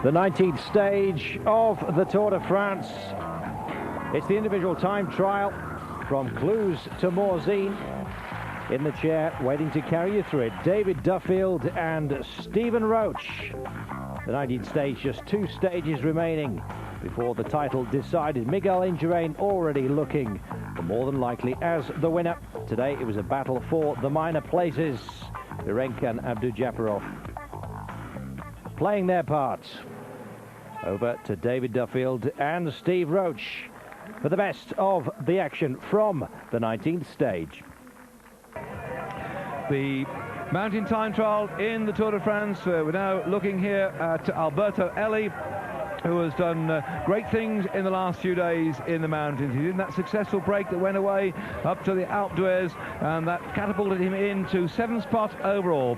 the 19th stage of the Tour de France. It's the individual time trial from Cluses to Morzine. In the chair, waiting to carry you through it, David Duffield and Stephen Roche. The 19th stage, just 2 stages remaining before the title decided. Miguel Indurain already looking more than likely as the winner. Today it was a battle for the minor places. Virenque and Abdou-Japarov playing their parts. Over to David Duffield and Steve Roche for the best of the action from the 19th stage. The mountain time trial in the Tour de France. We're now looking here at Alberto Eli, who has done great things in the last few days in the mountains. He did that successful break that went away up to the Alpe d'Huez, and that catapulted him into 7th spot overall.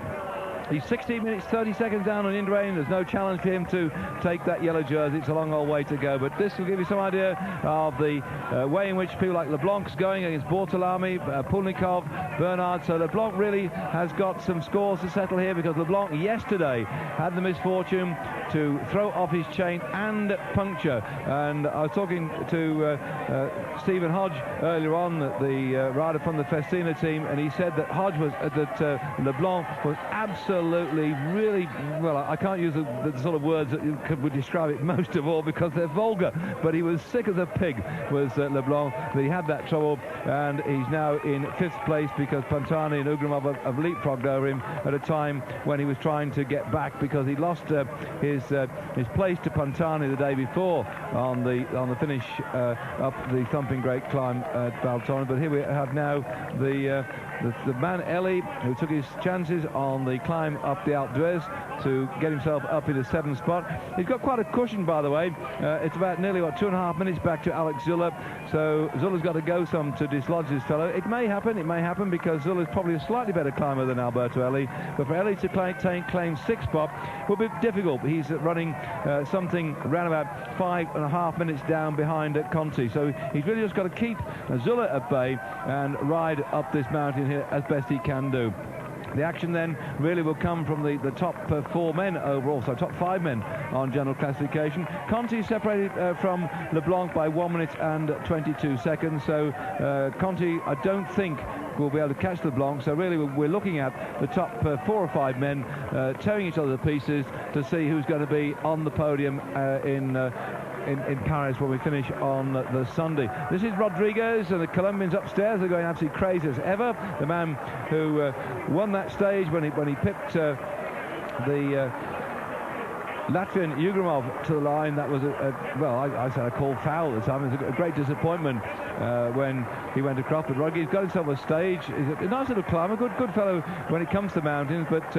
He's 16 minutes 30 seconds down on Indurain. There's no challenge for him to take that yellow jersey. It's a long old way to go, but this will give you some idea of the way in which people like Leblanc's going against Bortolami, Pulnikov, Bernard. So Leblanc really has got some scores to settle here, because Leblanc yesterday had the misfortune to throw off his chain and puncture. And I was talking to Stephen Hodge earlier on, the rider from the Festina team, and he said that Leblanc was absolutely really, well, I can't use the sort of words that would describe it most of all, because they're vulgar, but he was sick as a pig, was Leblanc. He had that trouble, and he's now in 5th place because Pantani and Ugrimov have leapfrogged over him at a time when he was trying to get back, because he lost his place to Pantani the day before on the finish up the thumping great climb at Valtona. But here we have now the man Eli, who took his chances on the climb up the Alpe d'Huez to get himself up in the 7th spot. He's got quite a cushion, by the way. It's about nearly 2.5 minutes back to Alex Zülle, so Zülle's got to go some to dislodge this fellow. It may happen, because Zülle's probably a slightly better climber than Alberto Eli, but for Eli to claim 6th spot will be difficult. He's running something around about 5.5 minutes down behind Conti, so he's really just got to keep Zülle at bay and ride up this mountain here as best he can do. The action then really will come from the top 4 men overall, so top 5 men on general classification. Conti separated from Leblanc by 1 minute and 22 seconds, so Conti, I don't think, will be able to catch Leblanc, so really we're looking at the top 4 or 5 men tearing each other to pieces to see who's going to be on the podium in Paris when we finish on the Sunday. This is Rodriguez, and the Colombians upstairs are going absolutely crazy as ever. The man who won that stage when he pipped the Latvian Ugrimov to the line. That was I said I called foul at the time. It was a great disappointment when he went across. But Rodriguez got himself a stage. He's a nice little climber, good fellow when it comes to mountains. But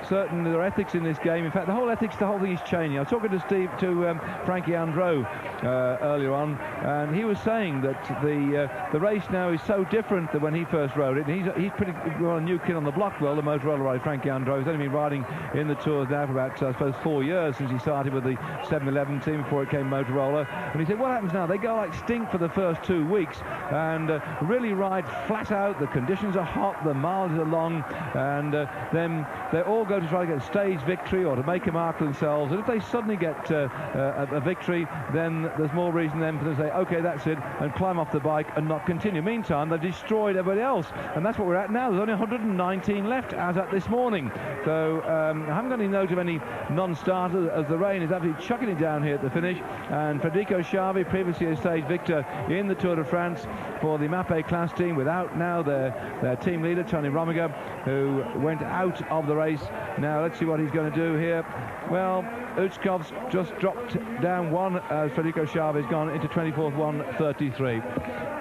certainly there are ethics in this game. In fact, the whole thing is changing. I was talking to Frankie Andrew earlier on, and he was saying that the race now is so different than when he first rode it. And he's pretty well a new kid on the block. Well, the Motorola rider Frankie Andrew has only been riding in the Tours now for about I suppose 4 years, since he started with the 7-11 team before it came Motorola. And he said, what happens now? They go like stink for the first 2 weeks and really ride flat out. The conditions are hot, the miles are long, and then they all go to try to get a stage victory or to make a mark for themselves. And if they suddenly get a victory, then there's more reason then for them to say, okay, that's it, and climb off the bike and not continue. Meantime, they've destroyed everybody else, and that's what we're at now. There's only 119 left as at this morning. So I haven't got any note of any non-starters, as the rain is absolutely chucking it down here at the finish. And Federico Schiavi, previously a stage victor in the Tour de France for the Mapei class team, without now their team leader Tony Rominger, who went out of the race. Now let's see what he's going to do here. Well, Uchkov's just dropped down 1 as Federico Schiavi's gone into 24th, 1:33.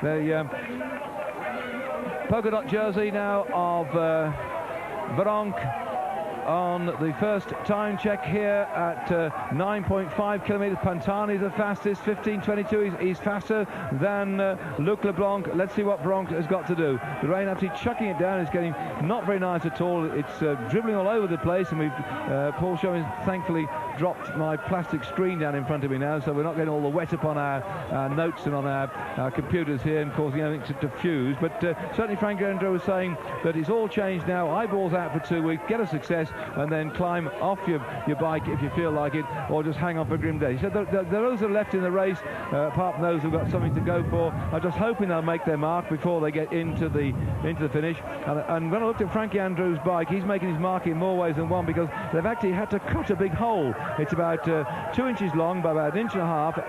The polka dot jersey now of Virenque on the first time check here at 9.5 kilometers. Pantani is the fastest, 15:22. He's faster than Luc Leblanc. Let's see what Virenque has got to do. The rain absolutely chucking it down. It's getting not very nice at all. It's dribbling all over the place, and Paul Showing thankfully dropped my plastic screen down in front of me now, so we're not getting all the wet up on our notes and on our computers here and causing anything to fuse. But certainly Frank Andrew was saying that it's all changed now. Eyeballs out for 2 weeks, get a success, and then climb off your bike if you feel like it, or just hang on for a grim day. He said those are left in the race, apart from those who've got something to go for, are just hoping they'll make their mark before they get into the finish. And when I looked at Frankie Andrews' bike, he's making his mark in more ways than one, because they've actually had to cut a big hole. It's about 2 inches long by about 1.5 inches,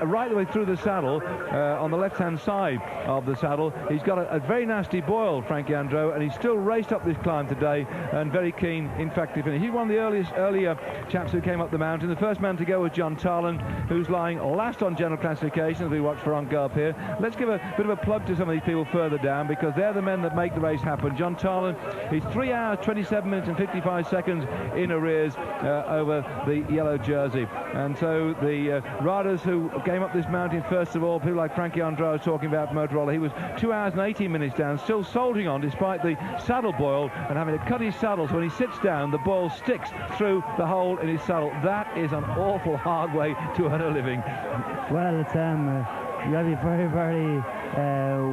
right the way through the saddle, on the left-hand side of the saddle. He's got a very nasty boil, Frankie Andrew, and he's still raced up this climb today, and very keen, in fact, to finish. He's one of the earlier chaps who came up the mountain. The first man to go was John Tarlan, who's lying last on general classification as we watch Ferran go up here. Let's give a bit of a plug to some of these people further down, because they're the men that make the race happen. John Tarlan, he's 3 hours, 27 minutes and 55 seconds in arrears over the yellow jersey. And so the riders who came up this mountain, first of all, people like Frankie Andrew was talking about Motorola, he was 2 hours and 18 minutes down, still soldiering on despite the saddle boil and having to cut his saddle, so when he sits down the boil sticks through the hole in his saddle. That is an awful hard way to earn a living. Well, it's you got to be very, very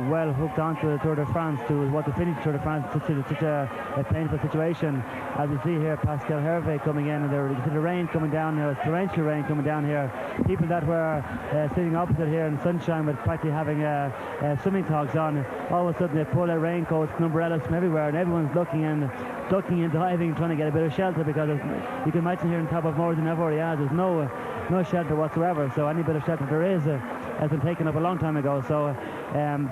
well hooked onto the Tour de France to want to finish the Tour de France in such a painful situation. As you see here, Pascal Hervé coming in, and you see the rain coming down here, torrential rain coming down here. People that were sitting opposite here in the sunshine with practically having swimming togs on, all of a sudden they pull their raincoats and umbrellas from everywhere, and everyone's ducking and diving, trying to get a bit of shelter, because you can imagine here on top of Moors and Avoriaz, there's no shelter whatsoever. So any bit of shelter there is has been taken up a long time ago. So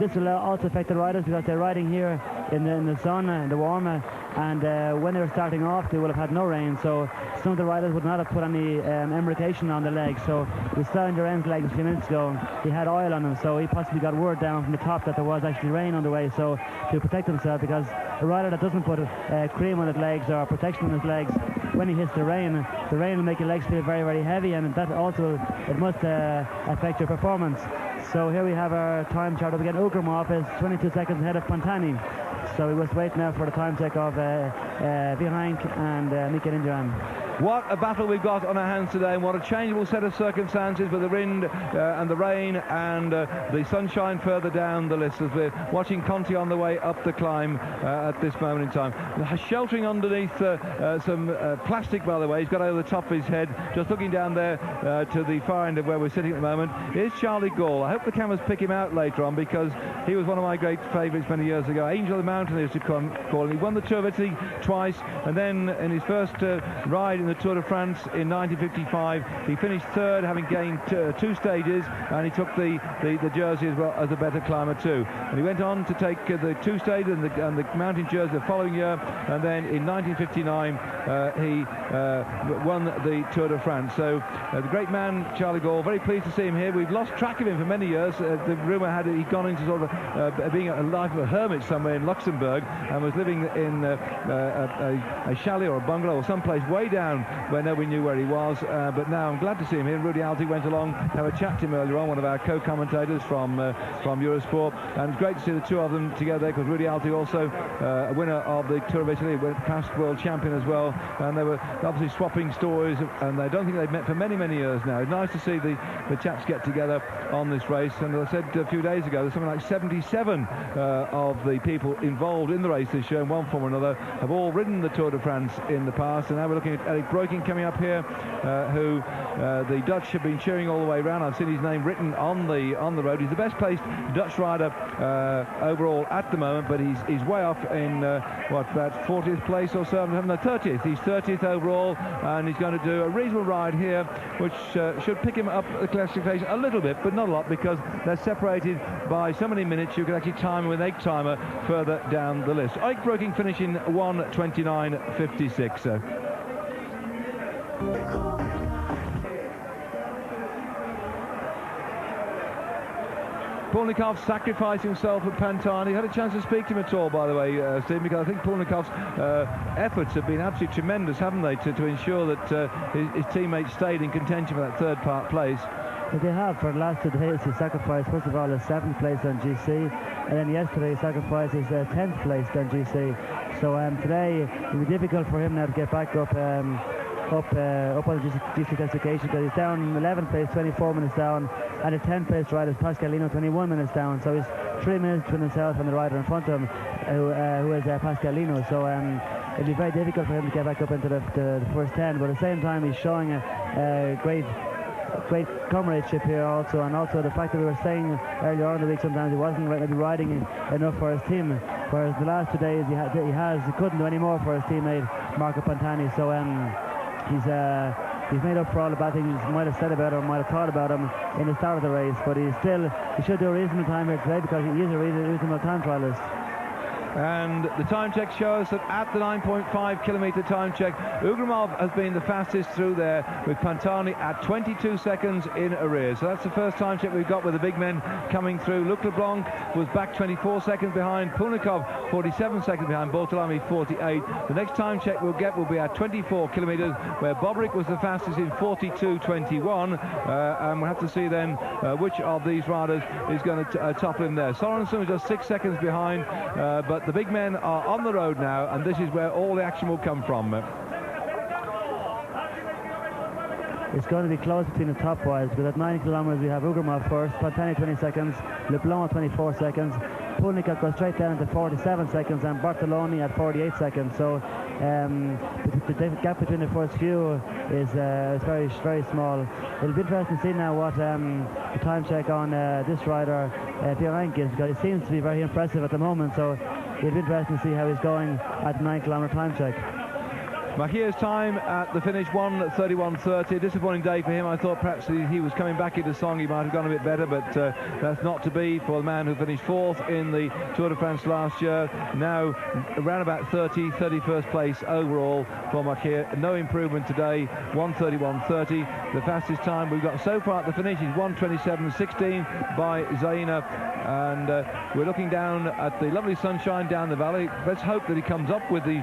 this will also affect the riders, because they're riding here in the sun and the warm, and when they were starting off they will have had no rain, so some of the riders would not have put any embrocation on the legs. So we saw Indurain's legs a few minutes ago, he had oil on them, so he possibly got word down from the top that there was actually rain on the way, so to protect himself, because a rider that doesn't put cream on his legs or protection on his legs, when he hits the rain will make your legs feel very, very heavy, and that also, it must affect your performance. So here we have our time chart up again. Ugrumov is 22 seconds ahead of Pantani. So we must wait now for the time check of Virenque and Mikel Indurain. What a battle we've got on our hands today, and what a changeable set of circumstances with the wind and the rain and the sunshine further down the list, as we're watching Conti on the way up the climb at this moment in time. Sheltering underneath some plastic, by the way, he's got over the top of his head, just looking down there to the far end of where we're sitting at the moment, is Charlie Gall. I hope the cameras pick him out later on, because he was one of my great favourites many years ago. Angel of the Mountain is to call him. He won the Tour of Italy twice, and then in his first ride in the Tour de France in 1955, he finished third, having gained 2 stages, and he took the jersey as well as a better climber too. And he went on to take the 2 stages and the mountain jersey the following year, and then in 1959 he won the Tour de France. So the great man Charlie Gall, very pleased to see him here. We've lost track of him for many years. The rumour had it he'd gone into sort of being a life of a hermit somewhere in Luxembourg, and was living in a chalet or a bungalow or someplace way down where nobody knew where he was, but now I'm glad to see him here. Rudy Alti went along, have a chat to him earlier on, one of our co-commentators from Eurosport, and it's great to see the two of them together, because Rudy Alti also a winner of the Tour of Italy, past world champion as well, and they were obviously swapping stories, and I don't think they've met for many, many years now. It's nice to see the chaps get together on this race, and as I said a few days ago, there's something like 77 of the people involved in the race this year in one form or another have all ridden the Tour de France in the past, and now we're looking at Eric Breukink coming up here, who the Dutch have been cheering all the way around. I've seen his name written on the road. He's the best placed Dutch rider overall at the moment, but he's way off in about 40th place or so. No, 30th. He's 30th overall, and he's going to do a reasonable ride here, which should pick him up the classification a little bit, but not a lot, because they're separated by so many minutes. You can actually time with an egg timer further down the list. Eric Breukink finishing 1:29.56. Pogacar sacrificed himself at Pantani. Had a chance to speak to him at all, by the way, Steve, because I think Pogacar's efforts have been absolutely tremendous, haven't they, to ensure that his teammates stayed in contention for that third place. But they have for the last 2 days. He sacrificed first of all his 7th place on GC, and then yesterday he sacrificed his 10th place on GC. So today it will be difficult for him now to get back up on the GC classification, because he's down in 11th place, 24 minutes down, and the 10th place rider is Pascalino, 21 minutes down. So he's 3 minutes between himself and the rider in front of him, who is Pascalino. So it'll be very difficult for him to get back up into the first 10, but at the same time he's showing a great comradeship here also, and also the fact that we were saying earlier on in the week sometimes he wasn't maybe riding enough for his team, whereas the last 2 days he couldn't do any more for his teammate Marco Pantani, so he's made up for all the bad things he might have said about him, might have thought about him in the start of the race, but he should do a reasonable time here today because he is a reasonable time trialist. And the time check shows that at the 9.5 kilometre time check, Ugramov has been the fastest through there, with Pantani at 22 seconds in arrears. So that's the first time check we've got with the big men coming through. Luc Leblanc was back 24 seconds behind, Pulnikov 47 seconds behind, Bortolami 48. The next time check we'll get will be at 24 kilometres, where Bobrick was the fastest in 42.21, and we'll have to see then which of these riders is going to topple him there. Sorensen was just 6 seconds behind, but the big men are on the road now, and this is where all the action will come from. It's going to be close between the top boys, because at 9 kilometres we have Ugramov first, Pantani 20 seconds, Leblanc 24 seconds, Pulnikov goes straight down to 47 seconds, and Bartoloni at 48 seconds. So the gap between the first few is very, very small. It'll be interesting to see now what the time check on this rider Biorank is, because it seems to be very impressive at the moment, so it'll be interesting to see how he's going at the 9 kilometre time check. Mahir's time at the finish, 1:31.30. A disappointing day for him. I thought perhaps he was coming back into song, he might have gone a bit better, but that's not to be for the man who finished 4th in the Tour de France last year. Now around about 31st place overall for Mahir. No improvement today, 1:31.30. The fastest time we've got so far at the finish is 1:27.16 by Zaina, and we're looking down at the lovely sunshine down the valley. Let's hope that he comes up with these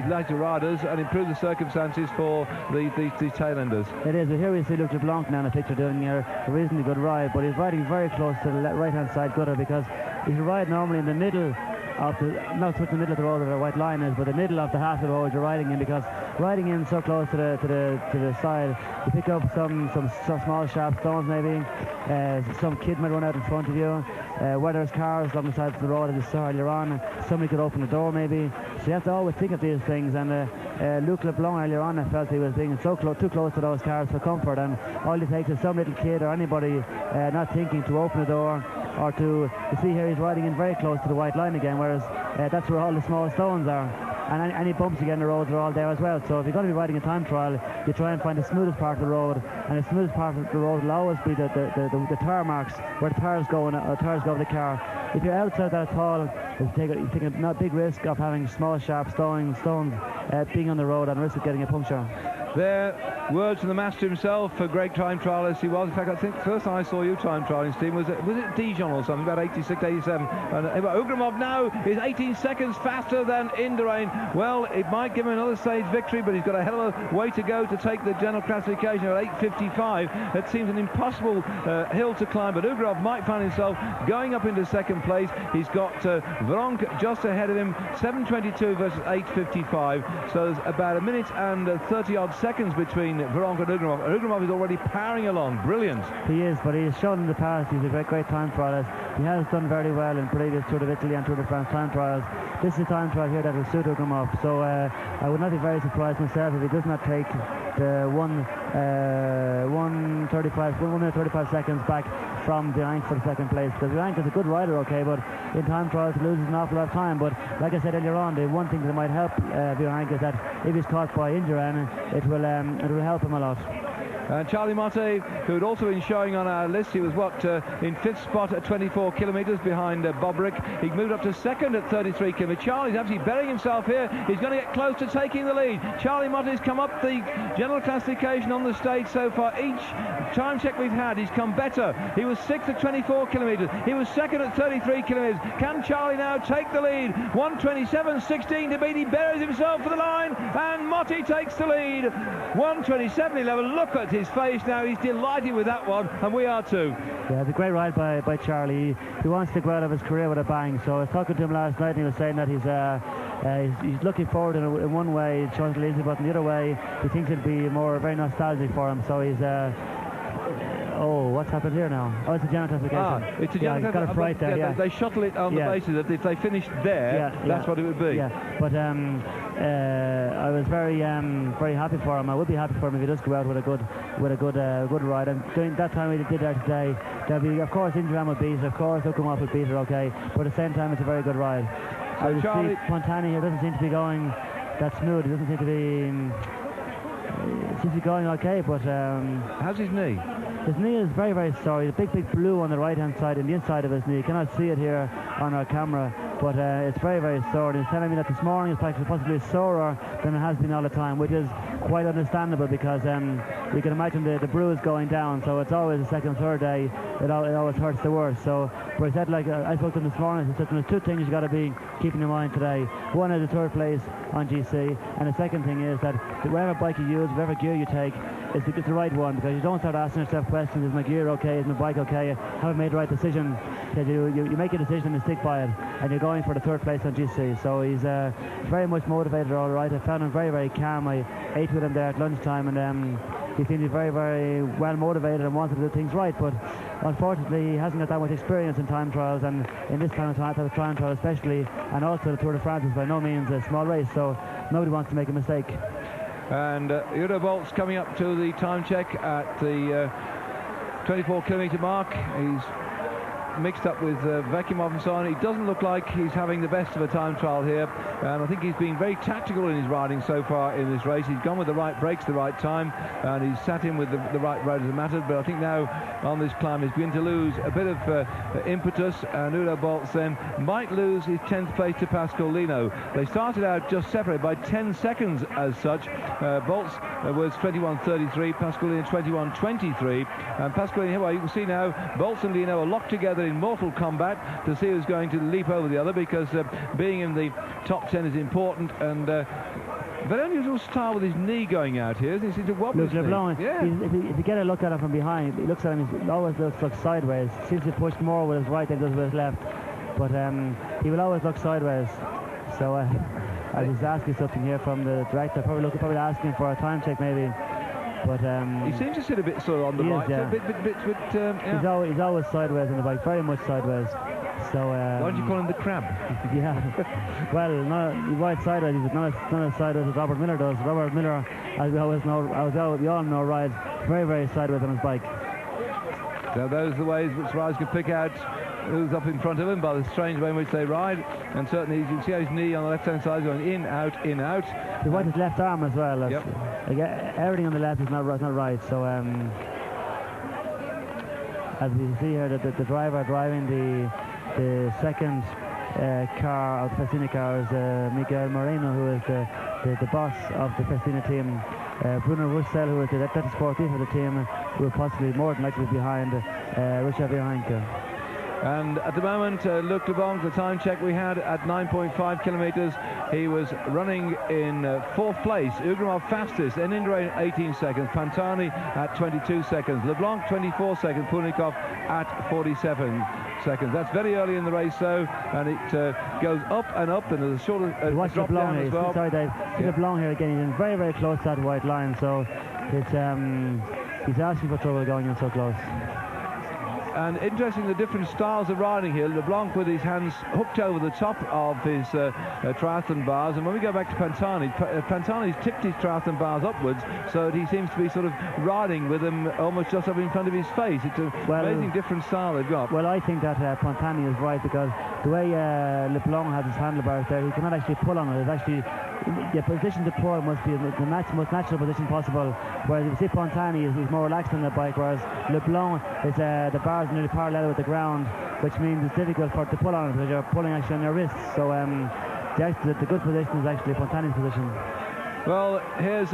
later riders and improve the circumstances for these tailenders. It is, but here we see Luc Leblanc now in the picture doing a reasonably good ride, but he's riding very close to the right hand side gutter, because he's riding normally in the middle of the, not the middle of the road where the white line is, but the middle of the half of the road you're riding in, because riding in so close to the side, you pick up some small sharp stones maybe, some kid might run out in front of you, where there's cars along the side of the road as you saw earlier on, somebody could open the door maybe, so you have to always think of these things, and Luc Leblanc earlier on I felt he was being too close to those cars for comfort, and all it takes is some little kid or anybody not thinking to open the door, or to see here he's riding in very close to the white line again, whereas that's where all the small stones are, and any bumps again in the roads are all there as well. So if you're going to be riding a time trial, you try and find the smoothest part of the road, and the smoothest part of the road will always be the tire marks where the tires go over the car. If you're outside that at all, you take a big risk of having small sharp stones being on the road, and risk of getting a puncture. There, words from the master himself, a great time trialist he was. In fact, I think the first time I saw you time trialing, Steve, was it Dijon or something, about 86, 87. And Ugramov now is 18 seconds faster than Indurain. Well, it might give him another stage victory, but he's got a hell of a way to go to take the general classification at 8:55. It seems an impossible hill to climb, but Ugramov might find himself going up into second place. He's got Vronk just ahead of him, 7:22 versus 8:55. So there's about a minute and 30-odd seconds between Vronk and Ugramov. Ugramov is already powering along. Brilliant. He is, but he has shown in the past he's a great time trialist. He has done very well in previous Tour de Italy and Tour de France time trials. This is a time trial here that will suit Ugramov, so I would not be very surprised myself if he does not take the 1 minute 35 seconds back from Biorank for the second place, because Biorank is a good rider, okay, but in time trials he loses an awful lot of time. But like I said earlier on, the one thing that might help Biorank is that if he's caught by Indurain, it will help him a lot. Charlie Motte, who had also been showing on our list, he was in 5th spot at 24 kilometres behind Bobrick. He moved up to 2nd at 33 kilometres. Charlie's absolutely burying himself here. He's going to get close to taking the lead. Charlie Motte's come up the general classification on the stage so far. Each time check we've had, he's come better. He was 6th at 24 kilometres. He was 2nd at 33 kilometres. Can Charlie now take the lead? 1:27.16 to beat. He buries himself for the line, and Motte takes the lead. 1:27.11. Look at his face now. He's delighted with that one, and we are too. Yeah, it's a great ride by Charlie. He wants to go out of his career with a bang. So I was talking to him last night, and he was saying that he's looking forward in one way, Champs-Élysées, but in the other way, he thinks it'll be very nostalgic for him. So he's what's happened here now? Oh, it's a Janet application. It's a Janet got a fright there, yeah. They shuttle it on the basis that if they finished there, that's what it would be. Yeah, but I was very happy for him. I would be happy for him if he does go out with a good ride. And during that time we did that today, there'll be, of course, Indurain will beat it, of course, they'll come off with beat it, okay. But at the same time, it's a very good ride. So I Charlie, see Pantani here doesn't seem to be going that smooth. He doesn't seem to be. It seems to be going okay, but how's his knee? His knee is very, very sore. He's a big blue on the right-hand side and the inside of his knee. You cannot see it here on our camera, but it's very, very sore. And he's telling me that this morning it's actually possibly sorer than it has been all the time, which is quite understandable because you can imagine the bruise going down. So it's always the second, third day it always hurts the worst. So, but he said, like I spoke to him this morning, he said there's two things you got to be keeping in mind today. One is the third place on GC, and the second thing is that whatever bike you use, whatever gear you take, it's the right one, because you don't start asking yourself questions: is my gear okay? Is my bike okay? Have I made the right decision? Because you make a decision and stick by it, and you're going for the third place on GC. So he's very much motivated, all right. I found him very, very calm. I ate with him there at lunchtime, and he seemed to be very, very well motivated and wanted to do things right. But unfortunately, he hasn't got that much experience in time trials, and in this kind of time trial especially, and also the Tour de France is by no means a small race, so nobody wants to make a mistake. And Eurosport's coming up to the time check at the 24-kilometre mark. He's mixed up with Vakimov and so on. It doesn't look like he's having the best of a time trial here, and I think he's been very tactical in his riding so far in this race. He's gone with the right brakes the right time, and he's sat in with the right riders that mattered. But I think now on this climb he's beginning to lose a bit of impetus, and Udo Boltz then might lose his 10th place to Pascal Lino. They started out just separated by 10 seconds as such. Boltz was 21.33, Pascal Lino 21.23, and Pascal Lino, well, you can see now Boltz and Lino are locked together in mortal combat to see who's going to leap over the other, because being in the top 10 is important. And very unusual style with his knee going out here. He seems to wobble his knee. Yeah. If you get a look at him from behind, he looks at him, he always looks like sideways. Seems to push more with his right than does with his left, but he will always look sideways. So I was asking something here from the director, probably asking for a time check maybe. But he seems to sit a bit sort of on the right, yeah. yeah. He's always sideways on the bike, very much sideways. So why don't you call him the crab? Yeah. Well, he's right sideways. He's not as sideways as Robert Miller does. Robert Miller, as we always know, we all know, rides very, very sideways on his bike. So those are the ways which riders can pick out who's up in front of him by the strange way in which they ride. And certainly you can see how his knee on the left-hand side is going in, out, in, out. He's right his left arm as well. Yep. Everything on the left is not right. So as we see here, the driver driving the second car of the Festina car is Miguel Moreno, who is the boss of the Festina team. Bruno Roussel, who is the deputy sportif of the team, will possibly more than likely be behind Richard Virenque. And at the moment, Luc Leblanc, the time check we had at 9.5 kilometres, he was running in 4th place. Ugrimov fastest, and Indurain 18 seconds, Pantani at 22 seconds, Leblanc 24 seconds, Punikov at 47 seconds. That's very early in the race, though, and it goes up and up, and there's a short drop down as well. Sorry, Dave. Leblanc here again. He's in very, very close to that white line, so it's he's asking for trouble going in so close. And interesting, the different styles of riding here. Leblanc with his hands hooked over the top of his triathlon bars, and when we go back to Pantani, Pantani's tipped his triathlon bars upwards, so that he seems to be sort of riding with them almost just up in front of his face. It's an amazing different style they've got. Well, I think that Pantani is right, because the way Leblanc has his handlebars there, he cannot actually pull on it. It's actually the position to pull must be the most natural position possible, whereas you see Pantani is more relaxed on the bike, whereas Leblanc is the bars nearly parallel with the ground, which means it's difficult to pull on it because you're pulling actually on your wrists. So the good position is actually Pantani's position. Well, here's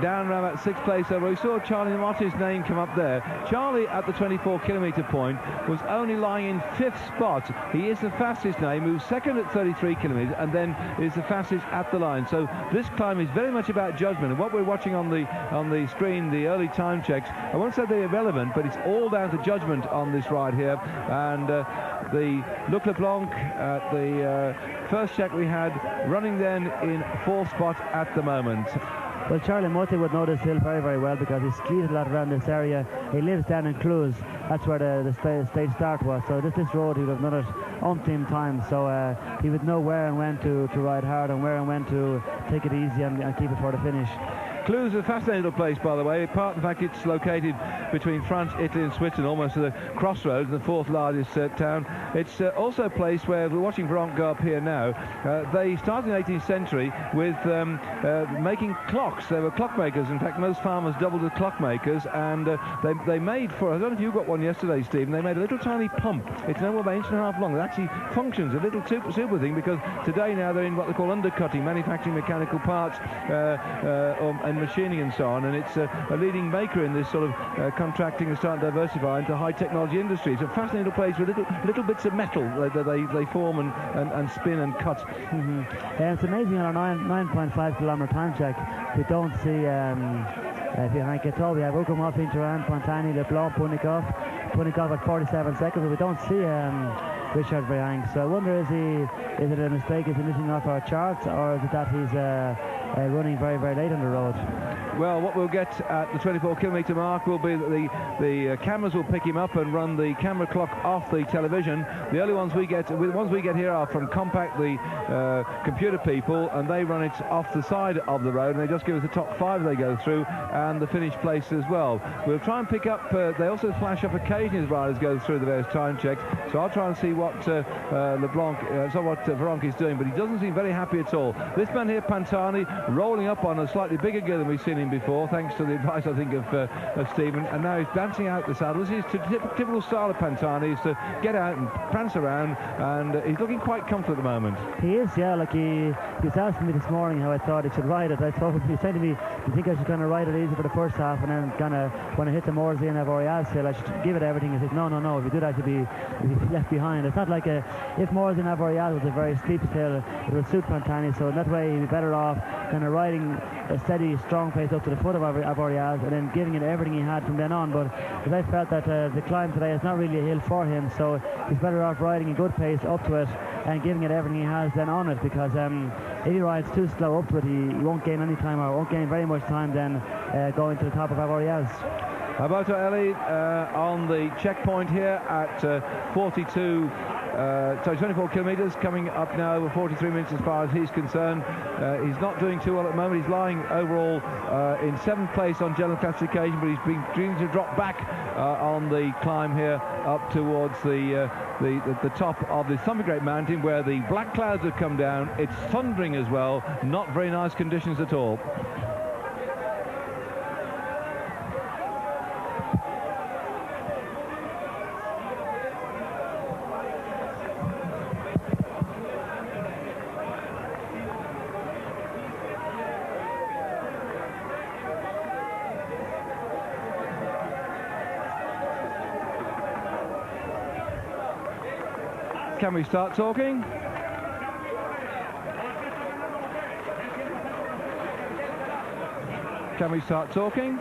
down around about 6th place over. We saw Charlie Moutiers' name come up there. Charlie at the 24-kilometre point was only lying in 5th spot. He is the fastest now. He moves second at 33 kilometres and then is the fastest at the line. So this climb is very much about judgment. And what we're watching on the screen, the early time checks, I won't say they're irrelevant, but it's all down to judgment on this ride here. And the Luc Leblanc at the first check we had running then in 4th spot at the moment. Well, Charlie Moutier would know this hill very, very well because he skied a lot around this area. He lives down in Cluses. That's where the stage start was. So this road, he would have done it umpteen times. So he would know where and when to ride hard and where and when to take it easy and keep it for the finish. Cluses is a fascinating little place, by the way. Apart from the fact it's located between France, Italy and Switzerland, almost at the crossroads, the fourth largest town. It's also a place where, we're watching Veronk go up here now, they started in the 18th century with making clocks. They were clockmakers. In fact, most farmers doubled as clockmakers, and they made, for, I don't know if you got one yesterday, Stephen, they made a little tiny pump. It's no more than an inch and a half long. It actually functions, a little super thing, because today now they're in what they call undercutting, manufacturing mechanical parts, and machining and so on, and it's a leading maker in this sort of contracting and starting to diversify into high technology industry. It's a fascinating little place with little bits of metal that they form and spin and cut. Mm-hmm. It's amazing on our 9.5 kilometer time check. We don't see behind Cato. We have Ucumov, Indurain, Pantani, Leblanc, Punikov at 47 seconds, but we don't see Richard Verhank. So I wonder, is it a mistake? Is he missing off our charts, or is it that he's running very, very late on the road? Well, what we'll get at the 24-kilometre mark will be that the cameras will pick him up and run the camera clock off the television. The only ones we get here are from Compact, the computer people, and they run it off the side of the road, and they just give us the top 5 they go through and the finish place as well. We'll try and pick up, they also flash up occasionally as riders go through the various time checks, so I'll try and see what Veronk is doing, but he doesn't seem very happy at all. This man here, Pantani, rolling up on a slightly bigger gear than we've seen him before, thanks to the advice, I think, of Stephen, and now he's bouncing out the saddle. This is typical style of Pantani, is to get out and prance around, and he's looking quite comfortable at the moment. He is, yeah. Like he was asking me this morning how I thought he should ride it. I thought he was saying to me, "Do you think I should kind of ride it easy for the first half, and then kind of when I hit the Moors and Avoriaz hill, I should give it everything?" He said, "No. If you do that, you'll be left behind." It's not like if Moors and Avoriaz was a very steep hill, it would suit Pantani. So in that way, he'd be better off kind of riding a steady, strong pace up to the foot of Avoriaz and then giving it everything he had from then on. But I felt that the climb today is not really a hill for him, so he's better off riding a good pace up to it and giving it everything he has then on it, because if he rides too slow up to it, he won't gain any time, or won't gain very much time then going to the top of Avoriaz. Alberto Eli on the checkpoint here at 24 kilometres, coming up now over 43 minutes as far as he's concerned. He's not doing too well at the moment. He's lying overall in 7th place on general classification, but he's been beginning to drop back on the climb here up towards the top of the Thundergreat Mountain, where the black clouds have come down. It's thundering as well. Not very nice conditions at all. Can we start talking? Can we start talking?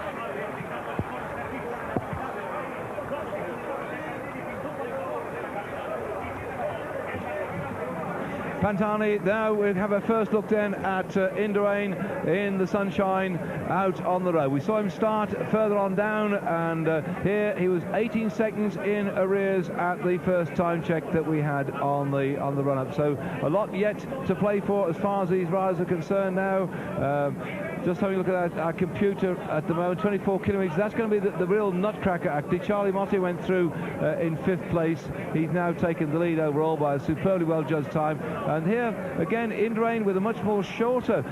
Pantani, now we'll have a first look then at Indurain in the sunshine out on the road. We saw him start further on down, and here he was 18 seconds in arrears at the first time check that we had on the run-up. So a lot yet to play for as far as these riders are concerned now. Just having a look at our computer at the moment, 24 kilometres. That's going to be the real nutcracker, actually. Charlie Moutier went through in 5th place. He's now taken the lead overall by a superbly well-judged time. And here, again, Indurain with a much more shorter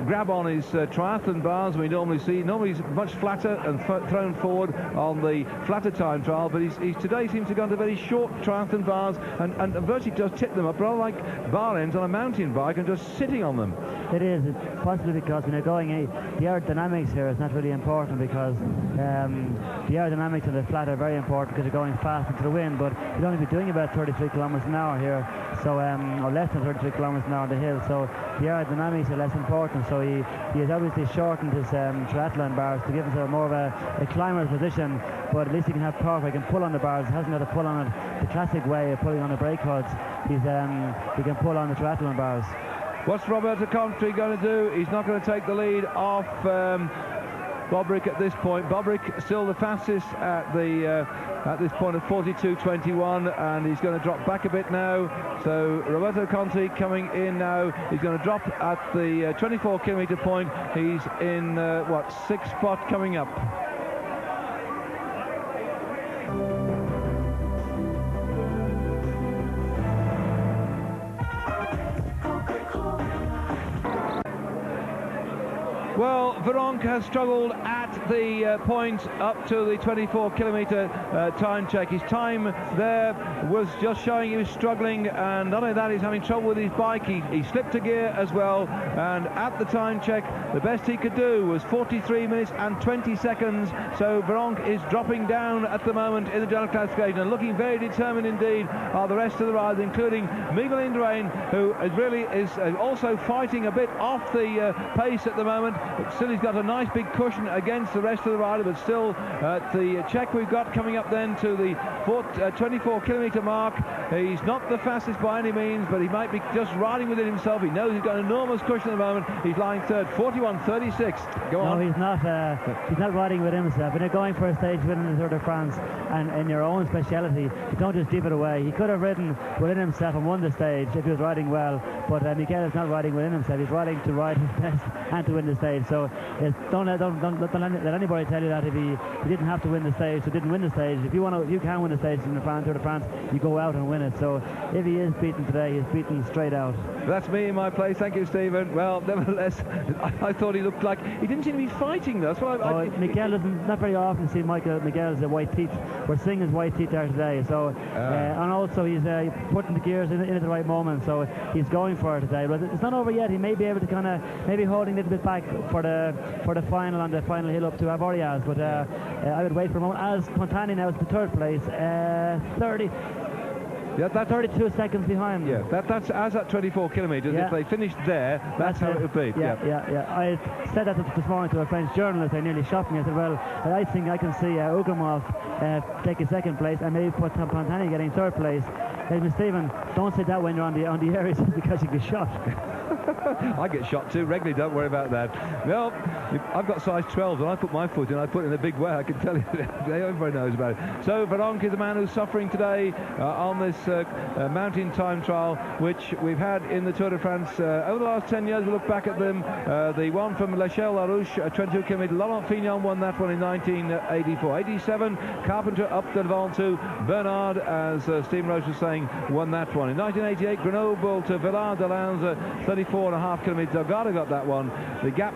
grab on his triathlon bars than we normally see. Normally he's much flatter and thrown forward on the flatter time trial, but he's today seems to go on to very short triathlon bars and virtually just tip them up, rather like bar ends on a mountain bike, and just sitting on them. It is. It's possibly because when you're going, the aerodynamics here is not really important, because the aerodynamics of the flat are very important because you're going fast into the wind, but you'll only be doing about 33 kilometers an hour here, so or less than 33 kilometers an hour on the hill, so the aerodynamics are less important. So he has obviously shortened his triathlon bars to give himself more of a climber's position, but at least he can have torque. He can pull on the bars. He hasn't got to pull on it the classic way of pulling on the brake rods. He can pull on the triathlon bars. What's Roberto Conti going to do? He's not going to take the lead off Bobrick at this point. Bobrick still the fastest at this point of 42.21, and he's going to drop back a bit now. So Roberto Conti coming in now. He's going to drop at the 24-kilometre point. He's in what, 6th spot coming up. Well, Veronk has struggled at the point up to the 24-kilometre time check. His time there was just showing he was struggling, and not only that, he's having trouble with his bike. He slipped a gear as well, and at the time check, the best he could do was 43 minutes and 20 seconds. So Veronk is dropping down at the moment in the general classification, and looking very determined indeed are the rest of the riders, including Miguel Indurain, who really is also fighting a bit off the pace at the moment. But still, he's got a nice big cushion against the rest of the rider, but still the check we've got coming up then to the 24-kilometre mark. He's not the fastest by any means, but he might be just riding within himself. He knows he's got an enormous cushion at the moment. He's lying third, 41.36. Go on. No, he's not riding within himself. When you're going for a stage winning the Tour de France and in your own speciality, you don't just give it away. He could have ridden within himself and won the stage if he was riding well, but Miguel is not riding within himself. He's riding to ride his best and to win the stage. So don't let anybody tell you that if he didn't have to win the stage, so didn't win the stage. If you can win the stage in the Tour de France, you go out and win it. So if he is beaten today, he's beaten straight out. That's me in my place. Thank you, Stephen. Well, nevertheless, I thought he looked like he didn't seem to be fighting. That's what Miguel doesn't, not very often see Miguel's white teeth. We're seeing his white teeth there today. So and also he's putting the gears in at the right moment. So he's going for it today. But it's not over yet. He may be able to maybe holding a little bit back for the final on the final hill up to Avoriaz. But I would wait for a moment. As Pantani now is the third place, 30. Yeah, that's 32 seconds behind. Yeah, that's as at 24 kilometres. Yeah. If they finished there, that's how it would be. Yeah. I said that this morning to a French journalist. They nearly shot me. I said, well, I think I can see Ugramov take a second place and maybe put Pantani getting third place. Hey, Stephen, don't say that when you're on the air because you'll be shot. I get shot too regularly, don't worry about that. Well, I've got size 12 and I put my foot in, I put it in a big way, I can tell you. Everybody knows about it. So Veronk is the man who's suffering today on this mountain time trial, which we've had in the Tour de France over the last 10 years. We look back at them. The one from Lechelle-la-Rouche, 22 km. Laurent Fignon won that one in 1984. 87, Carpenter up the Ventoux. Bernard, as Stephen Roche was saying, won that one. In 1988, Grenoble to Villard-de-Lans, 34.5 km. Delgado got that one. The Gap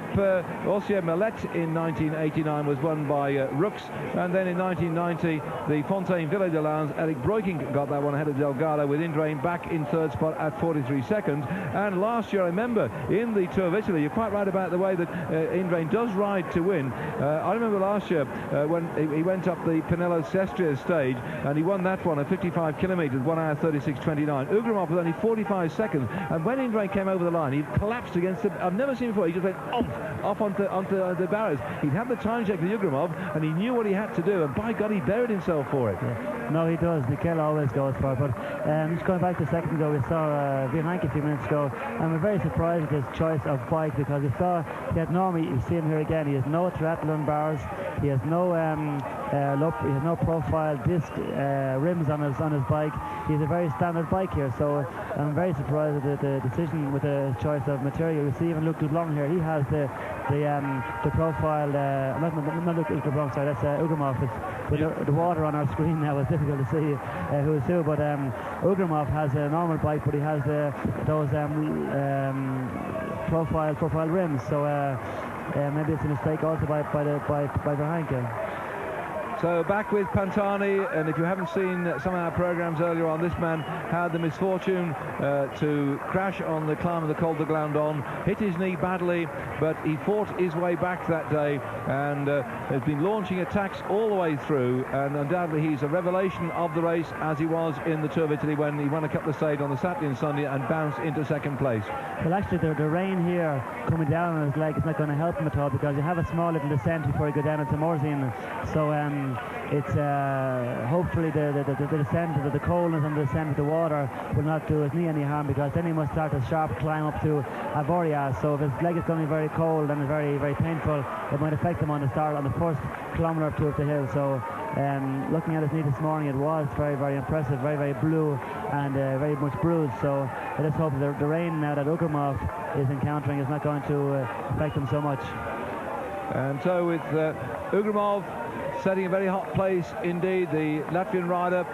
Orsier-Melette in 1989 was won by Rooks. And then in 1990, the Fontaine-Villard-de-Lans, Eric Breukink got that one ahead of Delgado, with Indurain back in third spot at 43 seconds. And last year, I remember, in the Tour of Italy, you're quite right about the way that Indurain does ride to win. I remember last year when he went up the Pinello Sestria stage, and he won that one at 55 kilometres, 1 hour 36.29. Ugramov was only 45 seconds, and when Indurain came over the line, he collapsed against it. I've never seen before. He just went off onto the barriers. He'd had the time check with Ugramov, and he knew what he had to do, and by God, he buried himself for it. Yeah. No, he does. Mikel always goes for it. But just going back to a second ago, we saw Virenque a few minutes ago, and we're very surprised with his choice of bike, because we saw he had normally, you see him here again, he has no triathlon bars, he has no he has no profile disc rims on his bike. He's a very standard bike here, so I'm very surprised with the decision with the choice of material. You see even Luc Leblanc here, he has the profile, not Luc Leblanc, sorry, that's Ugramov. With the water on our screen now, it's difficult to see who is who, but Ugramov has a normal bike, but he has those profile rims, so maybe it's a mistake also by Virenque. So back with Pantani, and if you haven't seen some of our programmes earlier on, this man had the misfortune to crash on the climb of the Col de Glandon, hit his knee badly, but he fought his way back that day, and has been launching attacks all the way through, and undoubtedly he's a revelation of the race, as he was in the Tour of Italy when he won a couple of stages on the Saturday and Sunday and bounced into second place. Well, actually the rain here coming down on his leg is not going to help him at all, because you have a small little descent before you go down into Morzine, so it's hopefully the descent, the coldness and the descent of the water will not do his knee any harm, because then he must start a sharp climb up to Avoriaz. So if his leg is going to be very cold and very, very painful, it might affect him on the start, on the first kilometre or two of the hill. So looking at his knee this morning, it was very, very impressive, very, very blue and very much bruised. So I just hope the rain now that Ugrimov is encountering is not going to affect him so much. And so with Ugrimov setting a very hot place indeed, the Latvian rider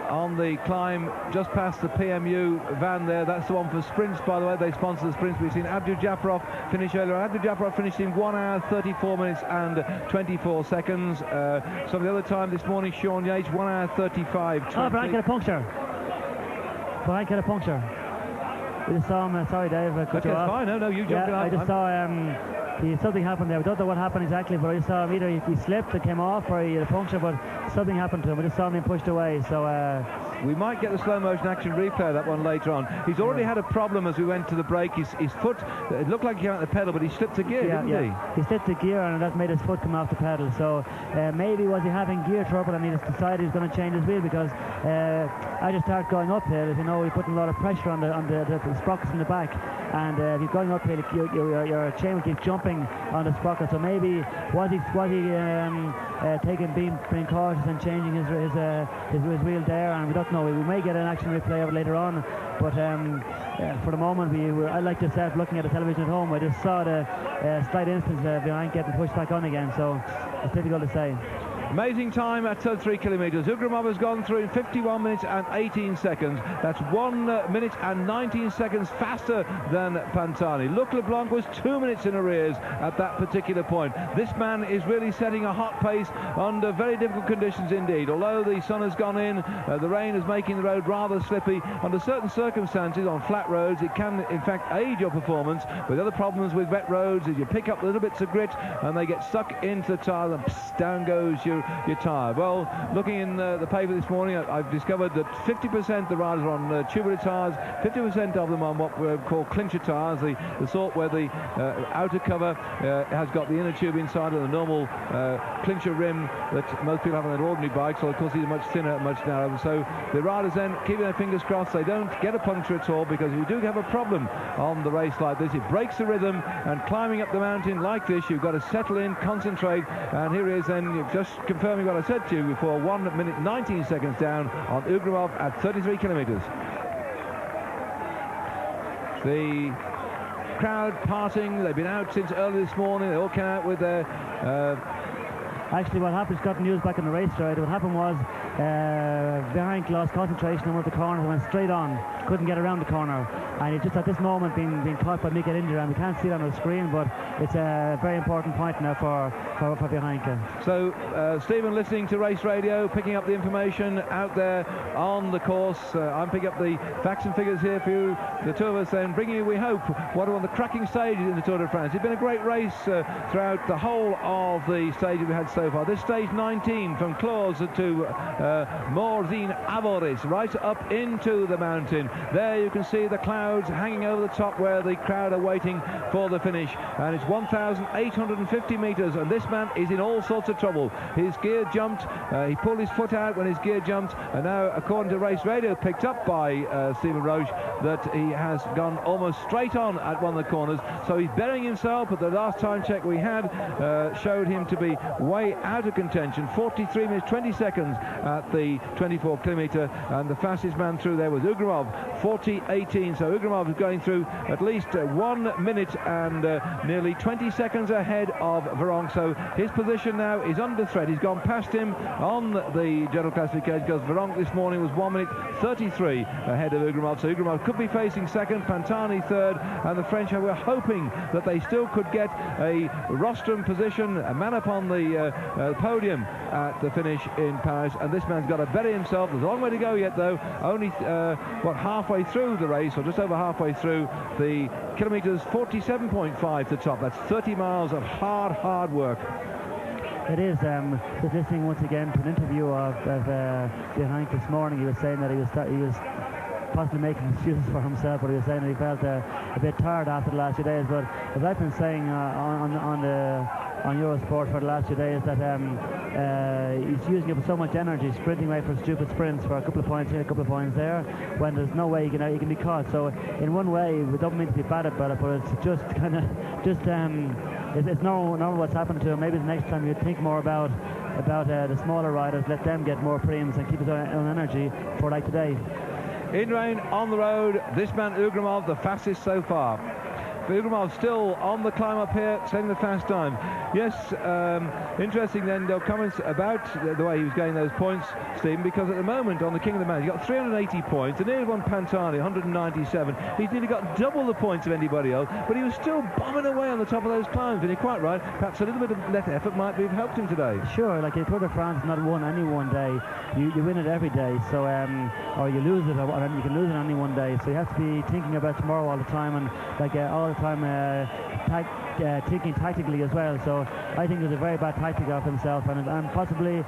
on the climb just past the PMU van there. That's the one for sprints, by the way. They sponsor the sprints. We've seen Abdu Jafarov finish earlier. Abdu Jafarov finished in 1 hour 34 minutes and 24 seconds. Some of the other time this morning, Sean Yates, 1 hour 35. Oh, Brian had a puncture. Brian had a puncture. We just saw him. Sorry, Dave. That's fine. No, you jumped in. I just saw something happened there. We don't know what happened exactly, but I just saw him either he slipped and came off, or he had a puncture, but something happened to him. We just saw him being pushed away. So we might get the slow motion action replay of that one later on. He's already had a problem as we went to the break. His foot, it looked like he came out the pedal, but he slipped a gear, didn't he? He slipped a gear, and that made his foot come off the pedal. So maybe was he having gear trouble, and he just decided he was going to change his wheel, because as you start going uphill, as you know, you're putting a lot of pressure on the sprockets in the back, and if you're going uphill, your chain will keep jumping on the sprocket. So maybe was he being cautious and changing his wheel there, and we don't know. We may get an action replay of it later on, but for the moment, I like yourself looking at the television at home. I just saw the slight instance behind getting pushed back on again, so it's difficult to say. Amazing time at 33 kilometres. Ugrimov has gone through in 51 minutes and 18 seconds. That's 1 minute and 19 seconds faster than Pantani. Luc Leblanc was 2 minutes in arrears at that particular point. This man is really setting a hot pace under very difficult conditions indeed. Although the sun has gone in, the rain is making the road rather slippy. Under certain circumstances on flat roads, it can in fact aid your performance. But the other problems with wet roads is you pick up little bits of grit and they get stuck into the tyre, and down goes your tyre. Well, looking in the paper this morning, I've discovered that 50% of the riders are on tubular tyres, 50% of them on what we call clincher tyres, the sort where the outer cover has got the inner tube inside of the normal clincher rim that most people have on their ordinary bikes. So of course these are much thinner and much narrower. So the riders then keeping their fingers crossed they don't get a puncture at all, because if you do have a problem on the race like this, it breaks the rhythm, and climbing up the mountain like this, you've got to settle in, concentrate, and here he is then just confirming what I said to you before. 1 minute 19 seconds down on Ugrimov at 33 kilometres. The crowd parting. They've been out since early this morning. They all came out with their actually what happened, Scott News back in the race straight, what happened was behind lost concentration in one of the corners and went straight on, couldn't get around the corner, and he just at this moment being caught by Mikael Indurain. We can't see it on the screen, but it's a very important point now for Bianca. So Stephen, listening to race radio, picking up the information out there on the course. I'm picking up the facts and figures here for you, the two of us, then bringing you, we hope, what are one of the cracking stages in the Tour de France. It's been a great race throughout the whole of the stages we had so far. This stage 19 from Claus to Moutiers-Cluses, right up into the mountain. There you can see the clouds hanging over the top where the crowd are waiting for the finish, and it's 1,850 metres, and this man is in all sorts of trouble. His gear jumped, he pulled his foot out when his gear jumped, and now, according to race radio picked up by Stephen Roche, that he has gone almost straight on at one of the corners, so he's burying himself. But the last time check we had showed him to be way out of contention. 43 minutes 20 seconds at the 24 kilometre, and the fastest man through there was Ugrimov, 40.18. So Ugrimov is going through at least 1 minute and nearly 20 seconds ahead of Veronk. So his position now is under threat. He's gone past him on the general classification, because Veronk this morning was 1 minute 33 ahead of Ugrimov. So Ugrimov could be facing second, Pantani third, and the French were hoping that they still could get a rostrum position, a man up on the podium at the finish in Paris. And this man's got to bury himself. There's a long way to go yet, though. Only halfway through the race, or just over halfway through the kilometres, 47.5 to the top. That's 30 miles of hard work. It is. Just listening once again to an interview of Bianca this morning, he was saying that he was possibly making excuses for himself, but he was saying that he felt a bit tired after the last few days. But as I've been saying on on Eurosport for the last 2 days that he's using up so much energy sprinting away for stupid sprints for a couple of points here, a couple of points there, when there's no way you can be caught. So in one way, we don't mean to be bad about it, but it's just kind of it's normal what's happened to him. Maybe the next time you'd think more about the smaller riders, let them get more premiums and keep his own energy for like today. Indurain on the road. This man Ugramov, the fastest so far. Ugramov still on the climb up here, setting the fast time. Yes, interesting then, there comments about the way he was getting those points, Stephen, because at the moment on the King of the Mountain, he's got 380 points, and nearly won Pantani, 197. He's nearly got double the points of anybody else, but he was still bombing away on the top of those climbs, and you're quite right, perhaps a little bit of less effort might have helped him today. Sure, like the Tour de France is not won any one day. You win it every day, so or you lose it, or you can lose it any one day, so you have to be thinking about tomorrow all the time, and like all the time thinking tactically as well. So I think it was a very bad tactic of himself, and possibly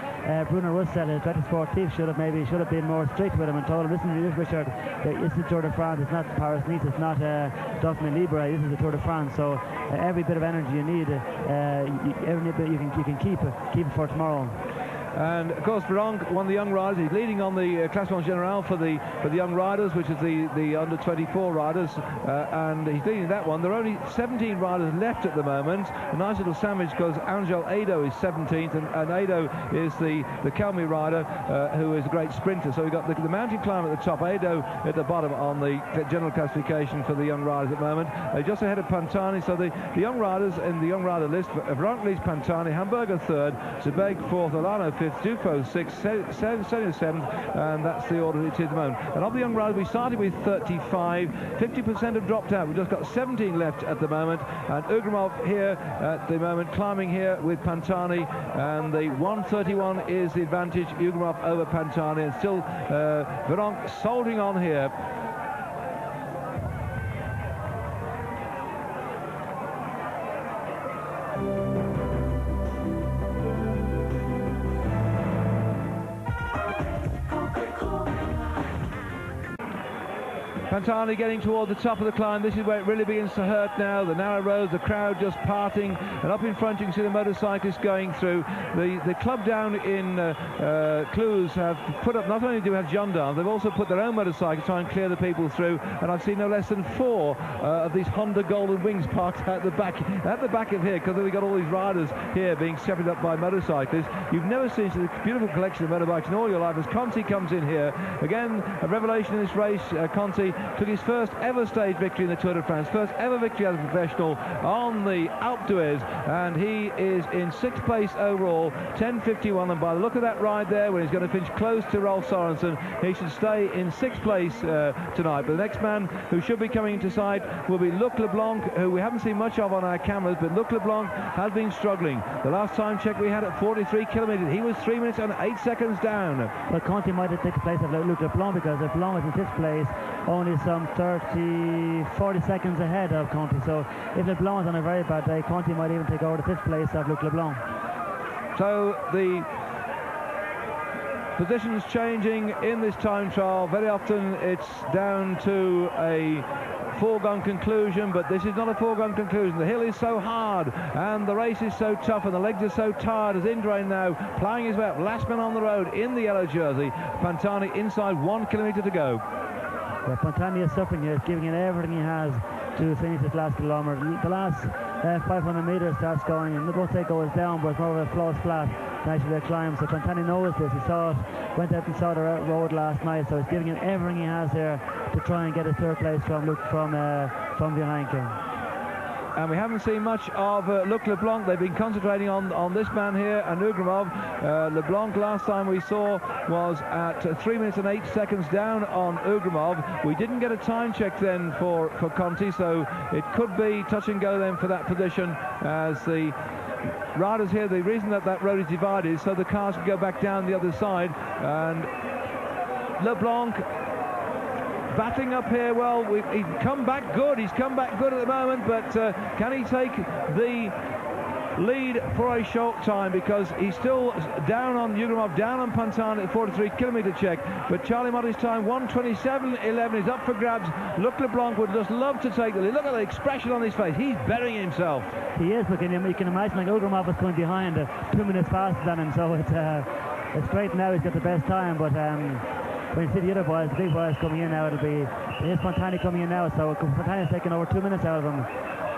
Bruno Russell, his better sportif, should have been more strict with him and told him, listen, Richard, it's the Tour de France, it's not Paris-Nice, it's not Dauphiné Libre, this is the Tour de France. So every bit of energy you need, every bit you can keep it for tomorrow. And of course, Veronk, one of the young riders, he's leading on the Classement General for the young riders, which is the under 24 riders, and he's leading that one. There are only 17 riders left at the moment. A nice little sandwich because Angel Ado is 17th, and Ado is the Calmi rider who is a great sprinter. So we've got the mountain climb at the top, Ado at the bottom on the general classification for the young riders at the moment. Just ahead of Pantani. So the young riders in the young rider list: Veronk leads Pantani, Hamburger third, Zebeg fourth, Olano fifth, Dufo sixth, Senna seventh, and that's the order it is at the moment. And of the young riders, we started with 35, 50% have dropped out. We've just got 17 left at the moment, and Ugramov here at the moment climbing here with Pantani, and the 131 is the advantage, Ugramov over Pantani, and still Veronk soldiering on here. Pantani getting toward the top of the climb. This is where it really begins to hurt now. The narrow roads, the crowd just parting, and up in front you can see the motorcyclists going through. The club down in Cluses have put up, not only do we have gendarmes, they've also put their own motorcycles to try and clear the people through, and I've seen no less than 4 of these Honda Golden Wings parked at the back of here, because we've got all these riders here being shepherded up by motorcyclists. You've never seen such a beautiful collection of motorbikes in all your life as Conti comes in here. Again, a revelation in this race. Conti took his first ever stage victory in the Tour de France, first ever victory as a professional on the Alpe d'Huez, and he is in 6th place overall, 10:51, and by the look of that ride there, when he's going to finish close to Rolf Sorensen, he should stay in 6th place tonight. But the next man who should be coming into sight will be Luc Leblanc, who we haven't seen much of on our cameras, but Luc Leblanc has been struggling. The last time check we had at 43 kilometres, he was 3 minutes and 8 seconds down. Well, Conti might have taken the place of Luc Leblanc, because Leblanc is in 5th place, only some 40 seconds ahead of Conti. So if Leblanc is on a very bad day, Conti might even take over the 5th place of Luc Leblanc. So the positions changing in this time trial. Very often it's down to a foregone conclusion, but this is not a foregone conclusion. The hill is so hard and the race is so tough and the legs are so tired, as Indurain now plying his way up, last man on the road in the yellow jersey. Pantani inside 1 kilometre to go. Yeah, Pantani is suffering here. He's giving it everything he has to finish this last kilometre. The last 500 metres starts going, and don't say it goes down, but it's more of a flawless flat than actually a climb. So Pantani knows this. He saw it, went out and saw the road last night, so he's giving it everything he has here to try and get his 3rd place from behind him. And we haven't seen much of Luc Leblanc. They've been concentrating on this man here, and Ugramov. Leblanc last time we saw was at 3 minutes and 8 seconds down on Ugramov. We didn't get a time check then for Conti, so it could be touch and go then for that position, as the riders here, the reason that road is divided is so the cars can go back down the other side, and Leblanc battling up here. Well, he's come back good. He's come back good at the moment, but can he take the lead for a short time, because he's still down on Ugrimov, down on Pantani at 43-kilometre check. But Charlie Motti's time, 1:27.11, is up for grabs. Luc Leblanc would just love to take the lead. Look at the expression on his face. He's burying himself. He is, but you can imagine like Ugrimov is going behind 2 minutes faster than him, so it's great now. He's got the best time, but when you see the other boys, the big boys coming in now, here's Pantani coming in now, so Pantani's taking over 2 minutes out of him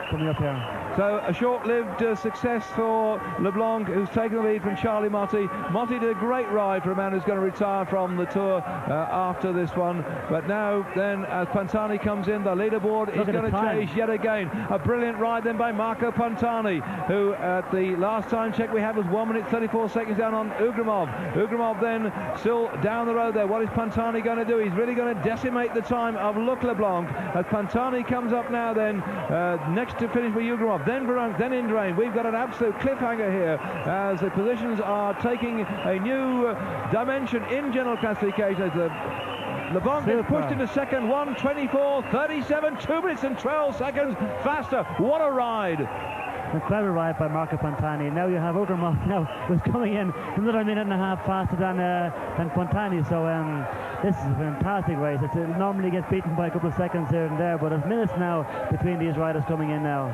coming up here. So a short-lived success for Leblanc, who's taken the lead from Charlie Motti. Motti did a great ride for a man who's going to retire from the Tour after this one. But now then, as Pantani comes in, the leaderboard is going to change yet again. A brilliant ride then by Marco Pantani, who at the last time check we had was 1 minute 34 seconds down on Ugrimov. Ugrimov then still down the road there. What is Pantani going to do? He's really going to decimate the time of Luc Leblanc as Pantani comes up now then, next to finish with Ugrimov. Then Veronk, then Indurain. We've got an absolute cliffhanger here as the positions are taking a new dimension in general classification. As Leblanc is pushed into second, 1:24.37, 2 minutes and 12 seconds faster. What a ride! Incredible ride by Marco Pantani. Now you have Ugrimov now who's coming in another minute and a half faster than Pantani. So this is a fantastic race. It normally gets beaten by a couple of seconds here and there, but there's minutes now between these riders coming in now.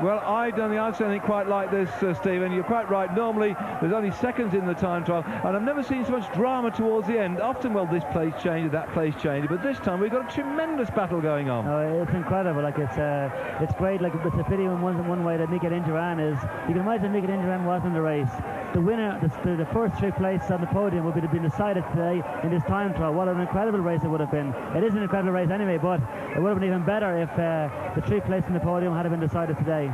Well, I don't think I've seen anything quite like this, Stephen. You're quite right. Normally, there's only seconds in the time trial, and I've never seen so much drama towards the end. Often, well, this place changed, that place changed, but this time we've got a tremendous battle going on. Oh, it's incredible. Like it's great. Like it's a pity in one way that Mikel Indurain is. You can imagine Mikel Indurain wasn't in the race. The winner, the first three places on the podium would have been decided today in this time trial. What an incredible race it would have been. It is an incredible race anyway, but it would have been even better if the three places on the podium had been decided today.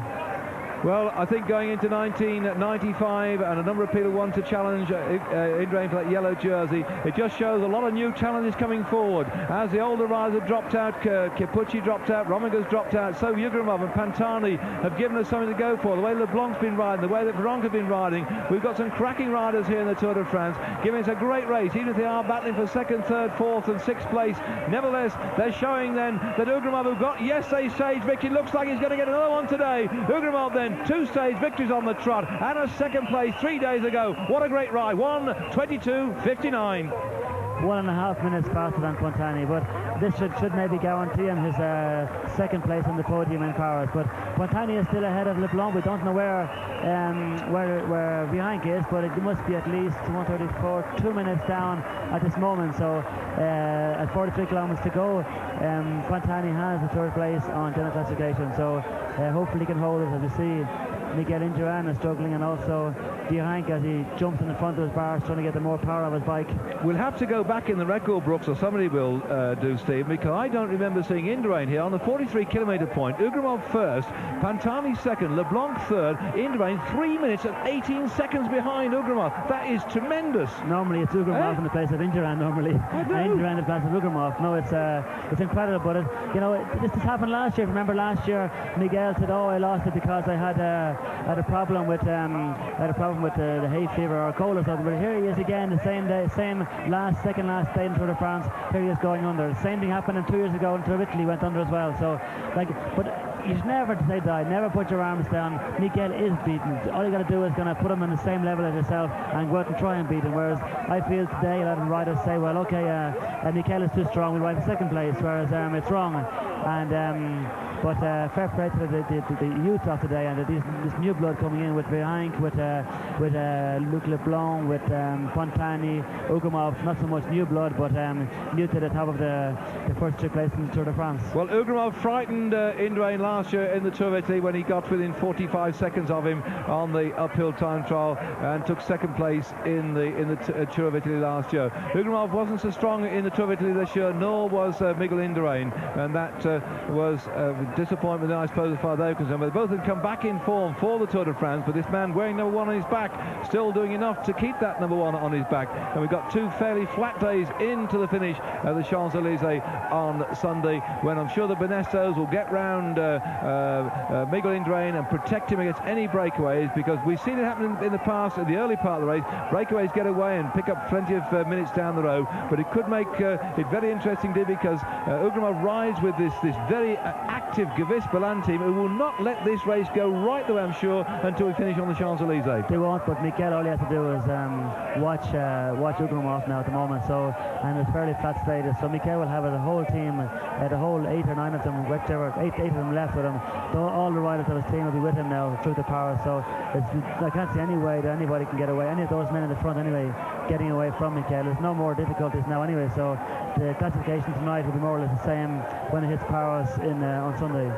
Well, I think going into 1995, and a number of people want to challenge Indurain for that yellow jersey, it just shows a lot of new challenges coming forward. As the older riders have dropped out, Capucci dropped out, Romiger's dropped out, so Ugrimov and Pantani have given us something to go for. The way Leblanc's been riding, the way that Veronk has been riding, we've got some cracking riders here in the Tour de France, giving us a great race, even if they are battling for second, third, fourth and sixth place. Nevertheless, they're showing then that Ugrimov, who got yesterday's stage victory, looks like he's going to get another one today. Ugrimov then, 2 stage victories on the trot and a second place 3 days ago. What a great ride. 1:22.59. 1.5 minutes faster than Pantani, but this should maybe guarantee him his second place on the podium in Paris. But Pantani is still ahead of Leblanc. We don't know where Veronk is, but it must be at least 1:34, 2 minutes down at this moment. So at 43 kilometers to go, Pantani has the third place on general classification. So hopefully he can hold it. As you see, Mikel Indurain is struggling, and also Veronk as he jumps in the front of his bars trying to get the more power of his bike. We'll have to go back in the record, Brooks, or somebody will do, Steve, because I don't remember seeing Indurain here on the 43-kilometre point. Ugrimov first, Pantani second, Leblanc third, Indurain 3 minutes and 18 seconds behind Ugrimov. That is tremendous. Normally it's Ugrimov in the place of Indurain normally. Indurain in the place of Ugrimov. No, it's incredible, but this happened last year. Remember last year Miguel said, "Oh, I lost it because I had a problem with the hay fever or a cold or something." But here he is again, the same day, second last day in Tour de France. Here he is going under. The same thing happened 2 years ago in Tour of Italy, went under as well. So, but you should never say die. Never put your arms down. Miguel is beaten. All you got to do is going to put him on the same level as yourself and go out and try and beat him. Whereas I feel today a lot of riders say, "Well, okay, Miguel is too strong. We'll ride in second place." Whereas it's wrong. And but fair play to the youth of today, and this new blood coming in with Veronk, with Luc Leblanc, with Pantani, Ugrimov. Not so much new blood, but new to the top of the first three places in the Tour de France. Well, Ugrimov frightened Indurain last year in the Tour of Italy when he got within 45 seconds of him on the uphill time trial and took second place in the Tour of Italy last year. Ugrimov wasn't so strong in the Tour of Italy this year, nor was Miguel Indurain, and that was disappointment, I suppose, as far as they're concerned. But both have come back in form for the Tour de France, but this man wearing number 1 on his back still doing enough to keep that number 1 on his back. And we've got 2 fairly flat days into the finish at the Champs-Élysées on Sunday, when I'm sure the Benestos will get round Miguel Indurain and protect him against any breakaways, because we've seen it happen in the past, in the early part of the race. Breakaways get away and pick up plenty of minutes down the road, but it could make it very interesting, because Ugrimov rides with this very active collective Gewiss-Ballan team who will not let this race go right the way, I'm sure, until we finish on the Champs-Elysees. They won't, but Mikel, all he has to do is watch Ugrumov now at the moment. So, and it's fairly flat status. So Mikel will have the whole team, the whole 8 or 9 of them, whichever, eight of them left with him. So all the riders of his team will be with him now through the power. So I can't see any way that anybody can get away. Any of those men in the front anyway, getting away from Mikel. There's no more difficulties now anyway. So the classification tonight will be more or less the same when it hits powers on Sunday.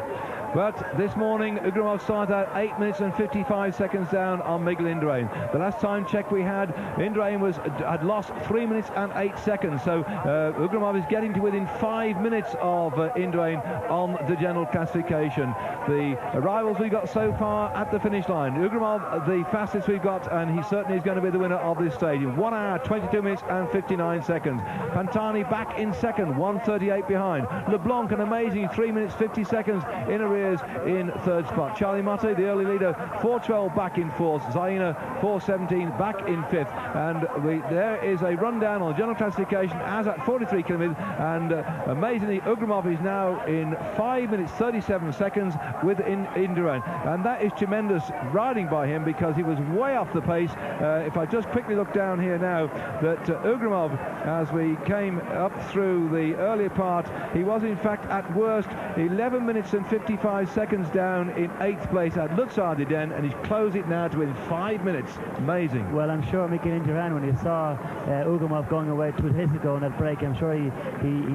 But this morning, Ugrumov started out 8 minutes and 55 seconds down on Miguel Indurain. The last time check we had, Indurain had lost 3 minutes and 8 seconds. So Ugrumov is getting to within 5 minutes of Indurain on the general classification. The arrivals we got so far at the finish line. Ugrumov, the fastest we've got, and he certainly is going to be the winner of this stage in 1 hour, 22 minutes and 59 seconds. Pantani back in second, 1:38 behind. LeBlanc, an amazing 3 minutes 50 seconds in arrears in third spot. Charlie Motte, the early leader, 4:12 back in fourth. Zaina, 4:17 back in fifth. And there is a rundown on general classification as at 43 kilometres. And amazingly, Ugrumov is now in 5 minutes 37 seconds with Indurain. And that is tremendous riding by him because he was way off the pace. If I just quickly look down here now, that Ugrumov, as we came up through the earlier part, he was in fact at worst 11 minutes and 55 seconds down in 8th place at Lutz-Ardiden, and he's closed it now to within 5 minutes. Amazing. Well, I'm sure Mikel Indurain, when he saw Ugrumov going away 2 days ago in that break, I'm sure he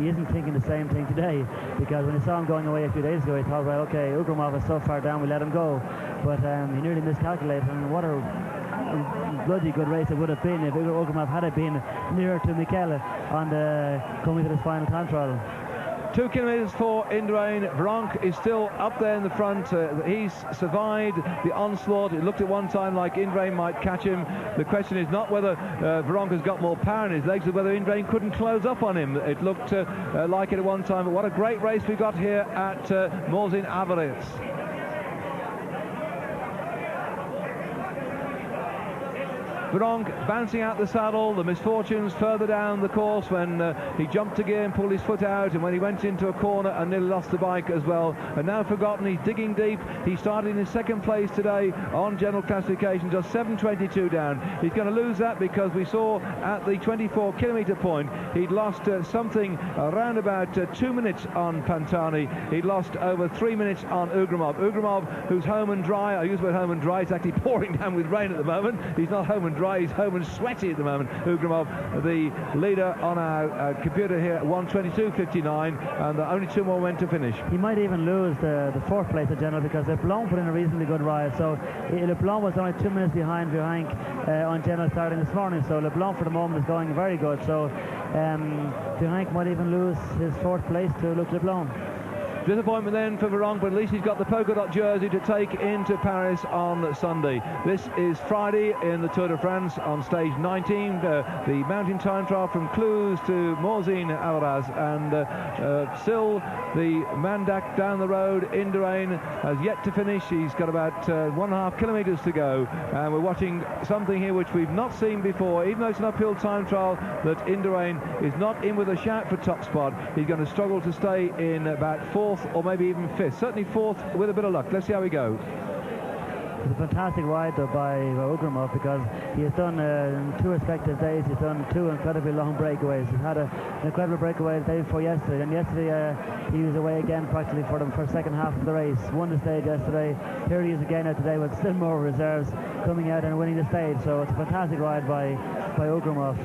isn't thinking the same thing today, because when he saw him going away a few days ago, he thought, well, okay, Ugrumov is so far down, we let him go. But he nearly miscalculated, and what a bloody good race it would have been if Ugrumov had been nearer to Mikel on coming to this final time trial. 2 kilometres for Indurain. Veronk is still up there in the front. He's survived the onslaught. It looked at one time like Indurain might catch him. The question is not whether Veronk has got more power in his legs, but whether Indurain couldn't close up on him. It looked like it at one time. But what a great race we got here at Morzine-Avaretz. Veronk bouncing out the saddle, the misfortunes further down the course when he jumped a gear and pulled his foot out, and when he went into a corner and nearly lost the bike as well. And now forgotten, he's digging deep. He started in second place today on general classification, just 7:22 down. He's going to lose that because we saw at the 24 kilometre point he'd lost something around about 2 minutes on Pantani. He'd lost over 3 minutes on Ugrumov. Ugrumov, who's home and dry. I use the word home and dry. It's actually pouring down with rain at the moment. He's not home and dry, he's home and sweaty at the moment. Ugrumov, the leader on our computer here, 1:22.59, and only 2 more went to finish. He might even lose the 4th place at general because LeBlanc put in a reasonably good ride. So LeBlanc was only 2 minutes behind Veronk on general starting this morning. So LeBlanc for the moment is going very good. So Veronk might even lose his 4th place to Luc Leblanc. Disappointment then for Veronk, but at least he's got the polka dot jersey to take into Paris on Sunday. This is Friday in the Tour de France on stage 19, the mountain time trial from Cluses to Morzine-Avaretz, and still the Mandak down the road. Indurain has yet to finish. He's got about 1.5 kilometres to go, and we're watching something here which we've not seen before. Even though it's an uphill time trial, that Indurain is not in with a shout for top spot. He's going to struggle to stay in about 4th or maybe even 5th, certainly 4th with a bit of luck. Let's see how we go. It's a fantastic ride though by Ugrumov, because he has done 2 respective days. He's done 2 incredibly long breakaways. He's had an incredible breakaway the day before yesterday, and yesterday he was away again practically for the second half of the race. Won the stage yesterday. Here he is again now today with still more reserves coming out and winning the stage. So it's a fantastic ride by Ugrumov.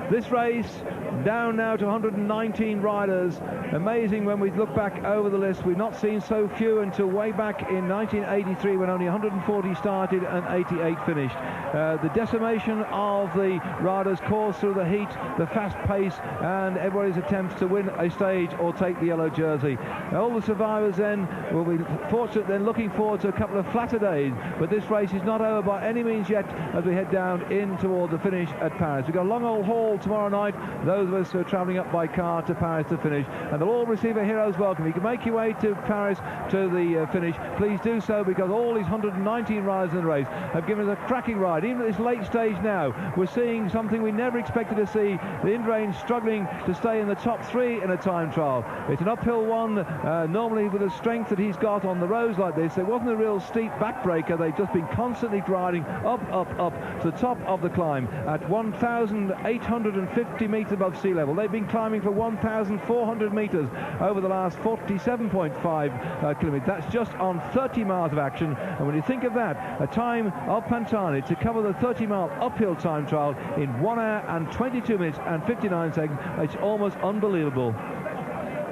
This race down now to 119 riders. Amazing when we look back over the list. We've not seen so few until way back in 1983 when only 140 started and 88 finished. The decimation of the riders caused through the heat, the fast pace, and everybody's attempts to win a stage or take the yellow jersey. All the survivors then will be fortunate then, looking forward to a couple of flatter days. But this race is not over by any means yet as we head down in toward the finish at Paris. We've got a long old haul tomorrow night, those of us who are travelling up by car to Paris to finish, and they'll all receive a hero's welcome. If you can make your way to Paris to the finish, please do so, because all these 119 riders in the race have given us a cracking ride. Even at this late stage now, we're seeing something we never expected to see. The Indurain struggling to stay in the top 3 in a time trial. It's an uphill one, normally with the strength that he's got on the roads like this. It wasn't a real steep backbreaker. They've just been constantly riding up to the top of the climb at 1,850 metres above sea level. They've been climbing for 1,400 metres over the last 47.5 kilometres. That's just on 30 miles of action. And when you think of that, a time of Pantani to cover the 30-mile uphill time trial in 1 hour and 22 minutes and 59 seconds, it's almost unbelievable.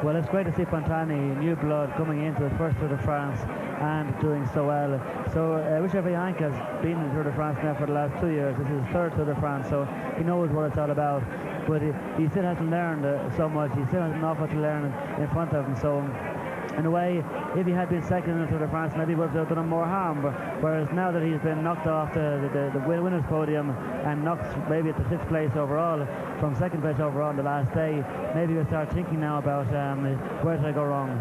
Well, it's great to see Pantani, new blood, coming into the first Tour de France and doing so well. So Richard Viank has been in the Tour de France now for the last 2 years. This is his third Tour de France, so he knows what it's all about. But he still hasn't learned so much. He still has an awful lot to learn in front of him. So in a way, if he had been second in the Tour de France, maybe he would have done him more harm. Whereas now that he's been knocked off the winner's podium and knocked maybe at the 6th place overall, from 2nd place overall on the last day, maybe he'll start thinking now about where did I go wrong.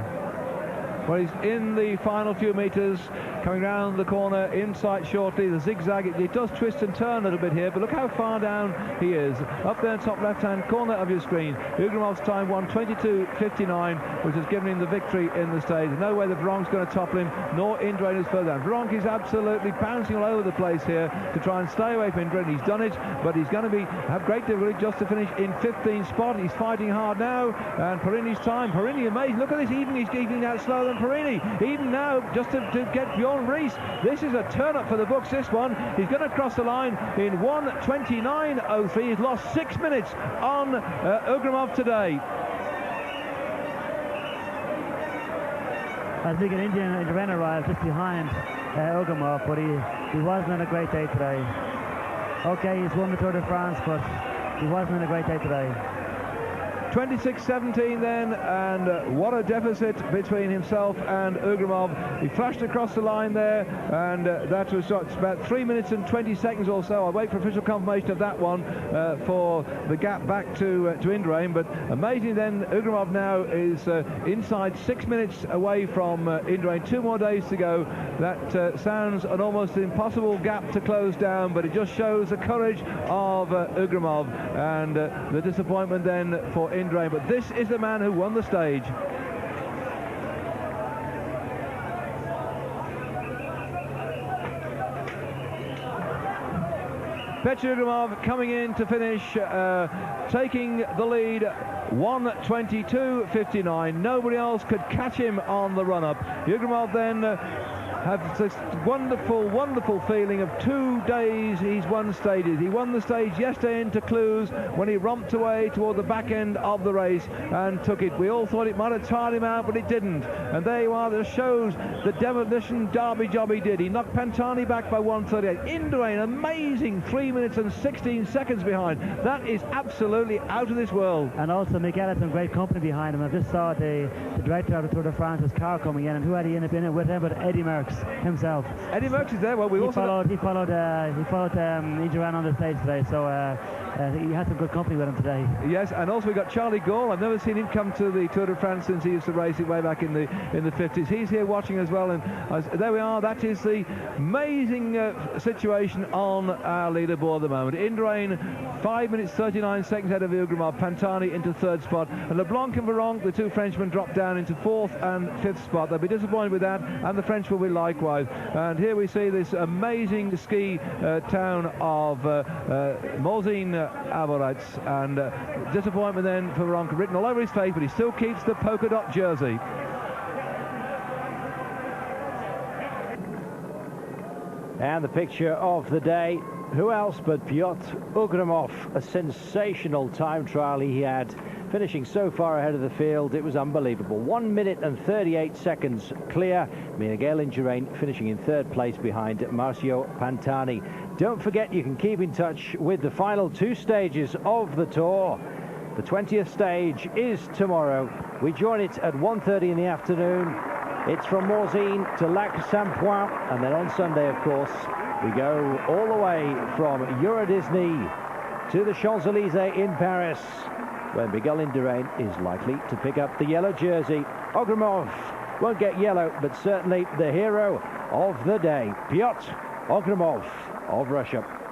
Well, he's in the final few metres, coming round the corner, in sight shortly. The zigzag, it does twist and turn a little bit here, but look how far down he is. Up there, top left-hand corner of your screen, Ugramov's time 1:22.59, which has given him the victory in the stage. No way that Veronk's going to topple him, nor Indurain is further down. Veronk is absolutely bouncing all over the place here to try and stay away from Indurain. He's done it, but he's going to have great difficulty just to finish in 15th spot. He's fighting hard now, and Perini's time. Perini, amazing. Look at this, he's keeping out slower than Perini. Even now, just to get Bjorn Rees, this is a turn-up for the books, this one. He's going to cross the line in 1:29.03. He's lost 6 minutes on Ugramov today. I think an Indurain arrived just behind Ugramov, but he wasn't on a great day today. Okay, he's won the Tour de France, but he wasn't on a great day today. 26.17 then, and what a deficit between himself and Ugramov. He flashed across the line there, and that was about 3 minutes and 20 seconds or so. I'll wait for official confirmation of that one for the gap back to Indurain. But amazing then, Ugramov now is inside 6 minutes away from Indurain. 2 more days to go. That sounds an almost impossible gap to close down, but it just shows the courage of Ugramov and the disappointment then for Indurain. But this is the man who won the stage. Petr Ugramov coming in to finish, taking the lead, 1:22.59. Nobody else could catch him on the run-up. Ugramov then have this wonderful feeling of 2 days he's won stages. He won the stage yesterday into Cluses when he romped away toward the back end of the race and took it. We all thought it might have tired him out, but it didn't. And there you are, that shows the demolition derby job he did. He knocked Pantani back by 1:38. Indurain, amazing, 3 minutes and 16 seconds behind. That is absolutely out of this world. And also Miguel had some great company behind him. I just saw the director of the Tour de France's car coming in, and who had he ended up in it with him but Eddie Merckx himself. Eddie Merckx is there. Well, he followed Indurain on the stage today, so he had some good company with him today. Yes, and also we got Charlie Gall. I've never seen him come to the Tour de France since he used to race it way back in the 50s. He's here watching as well, and there we are. That is the amazing situation on our leaderboard at the moment. Indurain 5 minutes 39 seconds ahead of Ugramov. Pantani into 3rd spot, and LeBlanc and Veronk, the 2 Frenchmen, dropped down into 4th and 5th spot. They'll be disappointed with that, and the French will be likewise. And here we see this amazing ski town of Morzine-Arboretz, and disappointment then for Veronk, written all over his face, but he still keeps the polka dot jersey. And the picture of the day, who else but Piotr Ugramov, a sensational time trial he had, finishing so far ahead of the field. It was unbelievable. 1 minute and 38 seconds clear. Miguel Indurain finishing in 3rd place behind Marcio Pantani. Don't forget, you can keep in touch with the final 2 stages of the Tour. The 20th stage is tomorrow. We join it at 1:30 in the afternoon. It's from Morzine to Lac-Saint-Point, and then on Sunday, of course, we go all the way from Euro Disney to the Champs-Élysées in Paris, where Miguel Indurain is likely to pick up the yellow jersey. Ogromov won't get yellow, but certainly the hero of the day, Piotr Ogromov of Russia.